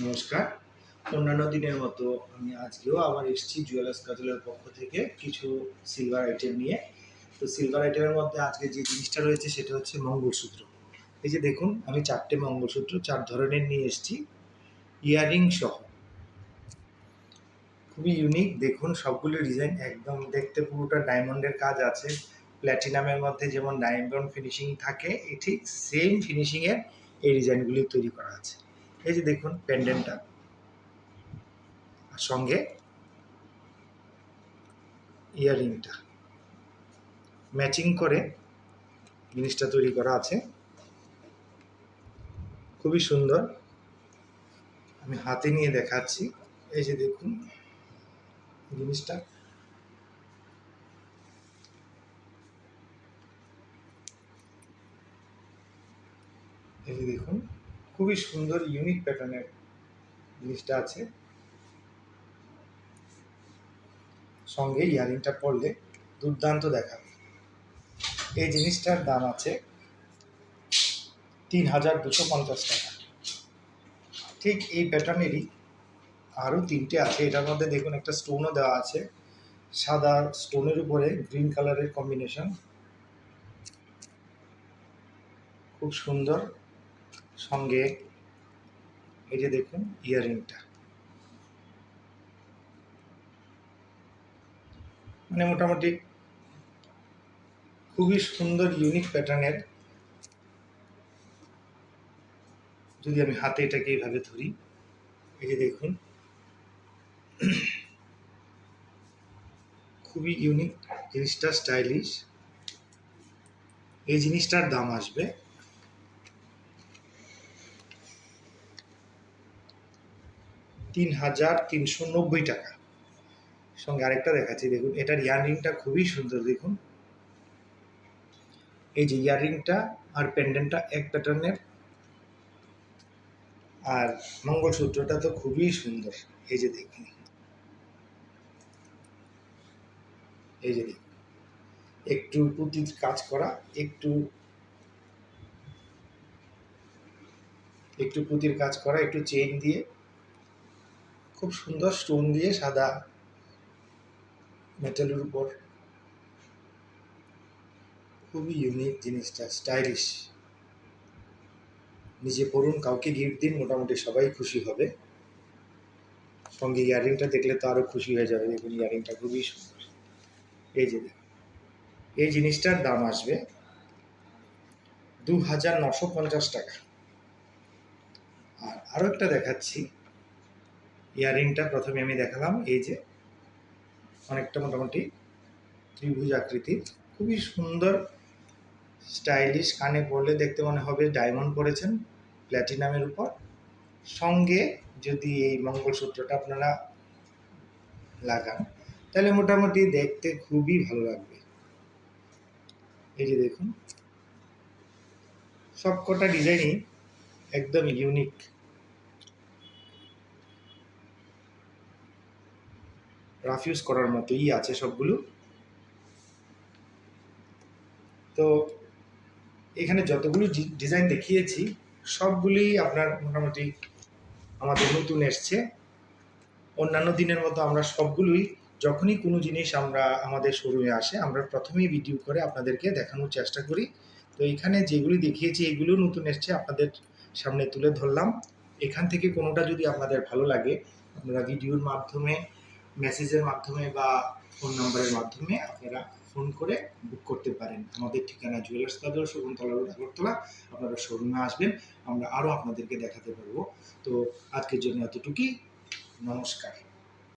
নমস্কার। অন্যান্য দিনের মতো আমি আজকেও আবার এসেছি জুয়েলার্স কাজলের পক্ষ থেকে কিছু সিলভার আইটেম নিয়ে। তো সিলভার আইটেমের মধ্যে আজকে যে জিনিসটা রয়েছে সেটা হচ্ছে মঙ্গলসূত্র। এই যে দেখুন, আমি 4টে মঙ্গলসূত্র 4 ধরনের নিয়ে এসেছি, ইয়াররিং সহ। খুবই ইউনিক। দেখুন, সবগুলো ডিজাইন একদম দেখতে পুরোটা ডায়মন্ডের কাজ আছে। প্ল্যাটিনামের মধ্যে যেমন ডায়মন্ড ফিনিশিং থাকে, এই ঠিক সেম ফিনিশিংয়ের এই ডিজাইনগুলি তৈরি করা আছে। এই যে দেখুন পেন্ডেন্টটা, সঙ্গে ইয়াররিংটা ম্যাচিং করে জিনিসটা তৈরি করা আছে। খুবই সুন্দর। আমি হাতে নিয়ে দেখাচ্ছি। এই যে দেখুন জিনিসটা, এই যে দেখুন খুবই সুন্দর ইউনিক প্যাটার্নের জিনিসটা আছে। সঙ্গে ইয়াররিংটা পরলে দুর্দান্ত দেখাবে। এই জিনিসটার দাম আছে ৩,২৫০ টাকা। ঠিক এই প্যাটার্নেরই আরও 3টে আছে। এটার মধ্যে দেখুন একটা স্টোনও দেওয়া আছে, সাদা স্টোনের উপরে গ্রিন কালারের কম্বিনেশন, খুব সুন্দর। সঙ্গে এই যে দেখুন ইয়াররিংটা, মানে মোটামুটি খুবই সুন্দর ইউনিক প্যাটার্নের। যদি আমি হাতে এটাকে এইভাবে ধরি, এই যে দেখুন খুবই ইউনিক জিনিসটা, স্টাইলিশ। এই জিনিসটার দাম আসবে ৩,৩৯০ টাকা। সঙ্গে আরেকটা দেখাচ্ছি, দেখুন এটার ইয়াররিংটা খুবই সুন্দর। দেখুন এই যে ইয়াররিংটা আর পেন্ডেন্টটা এক প্যাটার্নের, আর মঙ্গলসূত্রটা তো খুবই সুন্দর। এই যে দেখুন, এই যে দেখুন একটু পুঁতির কাজ করা, একটু পুঁতির কাজ করা, একটু চেইন দিয়ে, খুব সুন্দর স্টোন দিয়ে সাদা মেটালের উপর। খুবই ইউনিক জিনিসটা, স্টাইলিশ। নিজে পড়ুন, কাউকে গিফট দিন, মোটামুটি সবাই খুশি হবে। সঙ্গে ইয়াররিংটা দেখলে তো আরও খুশি হয়ে যাবে। দেখুন ইয়াররিংটা খুবই সুন্দর। এই যে দেখুন এই জিনিসটার দাম আসবে ২,৯৫০ টাকা। আর আরও একটা দেখাচ্ছি। ইয়াররিংটা প্রথমে আমি দেখালাম, এই যে অনেকটা মোটামুটি ত্রিভুজ আকৃতির, খুবই সুন্দর স্টাইলিশ। কানে পরলে দেখতে মনে হবে ডায়মন্ড পরেছেন প্ল্যাটিনামের উপর। সঙ্গে যদি এই মঙ্গলসূত্রটা আপনারা লাগান তাহলে মোটামুটি দেখতে খুবই ভালো লাগবে। এই যে দেখুন সব কটা ডিজাইনই একদম ইউনিক। রাফ ইউজ করার মতোই আছে সবগুলো। তো এখানে যতগুলো ডিজাইন দেখিয়েছি সবগুলি আপনার মোটামুটি আমাদের নতুন এসছে। অন্যান্য দিনের মতো আমরা সবগুলোই, যখনই কোনো জিনিস আমাদের শোরুমে আসে, আমরা প্রথমেই ভিডিও করে আপনাদেরকে দেখানোর চেষ্টা করি। তো এখানে যেগুলি দেখিয়েছি এগুলো নতুন এসছে, আপনাদের সামনে তুলে ধরলাম। এখান থেকে কোনোটা যদি আপনাদের ভালো লাগে, আপনারা ভিডিওর মাধ্যমে, মেসেজের মাধ্যমে বা ফোন নাম্বারের মাধ্যমে আপনারা ফোন করে বুক করতে পারেন। আমাদের ঠিকানা জুয়েলার্স কাজল, শকুন্তলা রোড, আগরতলা। আপনারা শোরুমে আসবেন, আমরা আরও আপনাদেরকে দেখাতে পারবো। তো আজকের জন্য এতটুকুই। নমস্কার।